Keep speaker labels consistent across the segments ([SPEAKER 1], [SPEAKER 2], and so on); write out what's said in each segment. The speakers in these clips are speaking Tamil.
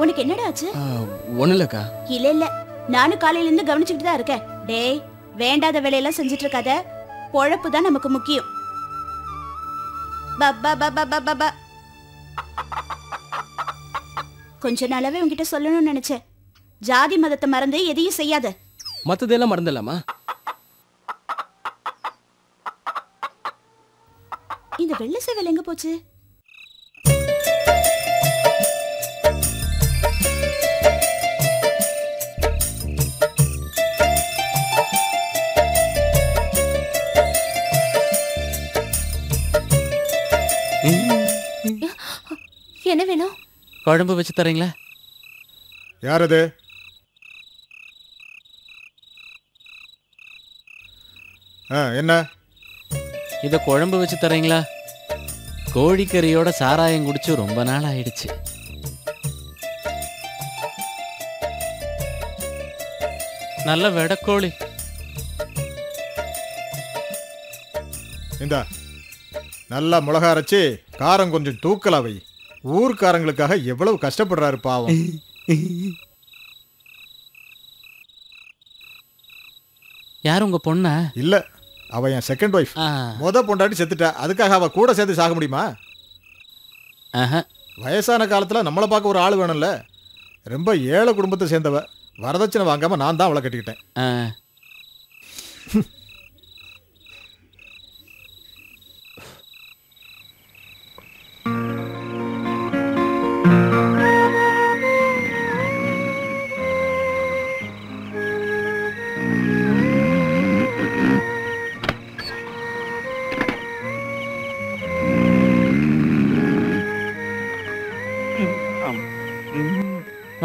[SPEAKER 1] உனக்கு என்னடா ஆச்சு?
[SPEAKER 2] ஒண்ணு இல்லக்கா.
[SPEAKER 1] இல்ல இல்ல, நானும் காலையில இருந்து கவனிச்சுக்கிட்டு தான் இருக்கேன். டேய், வேண்டாத வேலையெல்லாம் செஞ்சுட்டு இருக்காத. பொழப்பு தான் நமக்கு முக்கியம். கொஞ்ச நாளாவே உன்கிட்ட சொல்லணும்னு நினைச்சேன். ஜாதி மதத்தை மறந்து எதையும் செய்யாத.
[SPEAKER 2] மத்ததெல்லாம் மறந்துடலாமா?
[SPEAKER 1] இந்த வெள்ளை சேவல் எங்க போச்சு? என்ன வேணும்?
[SPEAKER 3] குழம்பு வச்சு தரீங்களா?
[SPEAKER 4] யார் அது? என்ன
[SPEAKER 3] இத குழம்பு வச்சு தரீங்களா? கோழிக்கறியோட சாராயம் குடிச்சு ரொம்ப நாள் ஆயிடுச்சு. நல்ல வெடக்கோழி.
[SPEAKER 4] இந்தா, நல்லா மிளகா அரைச்சி காரம் கொஞ்சம் தூக்கலா வை. ஊர்க்காரங்களுக்காக எவ்வளவு கஷ்டப்படுறாரு பாவம்.
[SPEAKER 3] யார் உங்க பொண்ணா?
[SPEAKER 4] இல்ல, அவ என் செகண்ட் ஒய்ஃப். முத பொண்டாட்டி செத்துட்டா, அதுக்காக அவ கூட சேர்த்து சாக முடியுமா? வயசான காலத்துல நம்மளை பார்க்க ஒரு ஆள் வேணும்ல. ரொம்ப ஏழை குடும்பத்தை சேர்ந்தவ. வரதட்சணை வாங்காம நான் தான் அவளை கட்டிக்கிட்டேன்.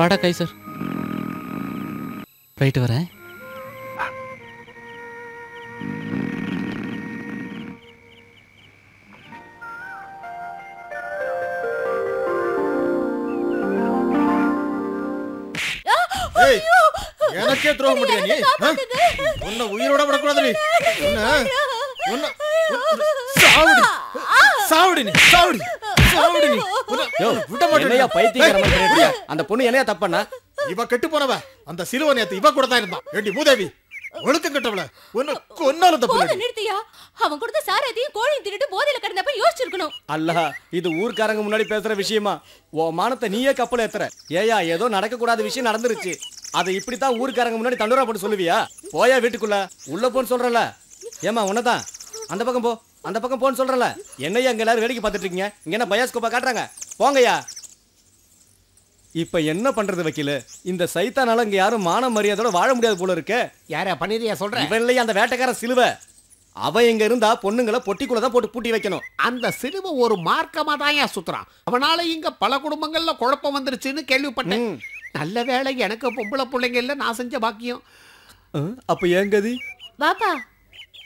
[SPEAKER 3] வாடா கை சார், போயிட்டு வரேன்.
[SPEAKER 4] எனக்கே துரோகம் பண்றியா நீ? உன்னை உயிரோட விடக்கூடாது நீ. சாவடி நீ, சாவடி சாவடி நீ. விட மாட்டேயா பைத்தியக்காரமா?
[SPEAKER 2] அந்த பொண்ணு என்னையா தப்பண்ணா?
[SPEAKER 4] இவ கெட்டு போனவ. அந்த சிறுவன் நேத்து இவ கூட தான் இருந்தான். ஏண்டி மூதேவி, ஒழுக்கம் கெட்டவள, உன்னை கொன்னாலும் தப்பு இல்ல.
[SPEAKER 1] நிறுத்தியா? அவன் கொடுத்த சாரத்தையும் கோழியும் தின்னுட்டு போதையில கிடந்தப்ப யோசிச்சிருக்கணும்.
[SPEAKER 2] அல்ல, இது ஊர்க்காரங்க முன்னாடி பேசுற விஷயமா? ஓ மானத்தை நீயே கப்பல் ஏத்துற. ஏயா, ஏதோ நடக்க கூடாத விஷயம் நடந்துருச்சு. அதை இப்படித்தான் ஊர்க்காரங்க முன்னாடி தண்டோரா போட்டு சொல்லுவியா? போயா வீட்டுக்குள்ள, உள்ள போன்னு சொல்றல. ஏமா உன்னதான் அந்த பக்கம் போ, அந்த பக்கம் போன்னு சொல்றல. என்னையா அங்க எல்லாரும் வேடிக்கை பார்த்துட்டு இருக்கீங்க? இங்க என்ன பயாஸ்கோப்பா காட்டுறாங்க? போங்கய்யா. இப்ப என்ன பண்றது வக்கீல? இந்த சைத்தானால இங்க யாரும் மான மரியாதையோட வாழ முடியாது போல இருக்கு.
[SPEAKER 5] யாரா பண்ணிரியா சொல்ற?
[SPEAKER 2] இவன் இல்லையா அந்த வேட்டைக்கார சிலுவை. அவன் இங்க இருந்தா பொண்ணுங்களை பொட்டிக்குள்ளதான் போட்டு பூட்டி வைக்கணும்.
[SPEAKER 5] அந்த சிலுவை ஒரு மார்க்கமா தான் சுத்துறான். அவனால இங்க பல குடும்பங்கள்ல குழப்பம் வந்துருச்சுன்னு கேள்விப்பட்டேன். நல்ல வேளை எனக்கு பொம்பளை பிள்ளைங்க இல்ல, நான் செஞ்ச பாக்கியம்.
[SPEAKER 2] அப்ப ஏன் கதி?
[SPEAKER 1] வாப்பா.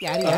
[SPEAKER 5] யாரியா?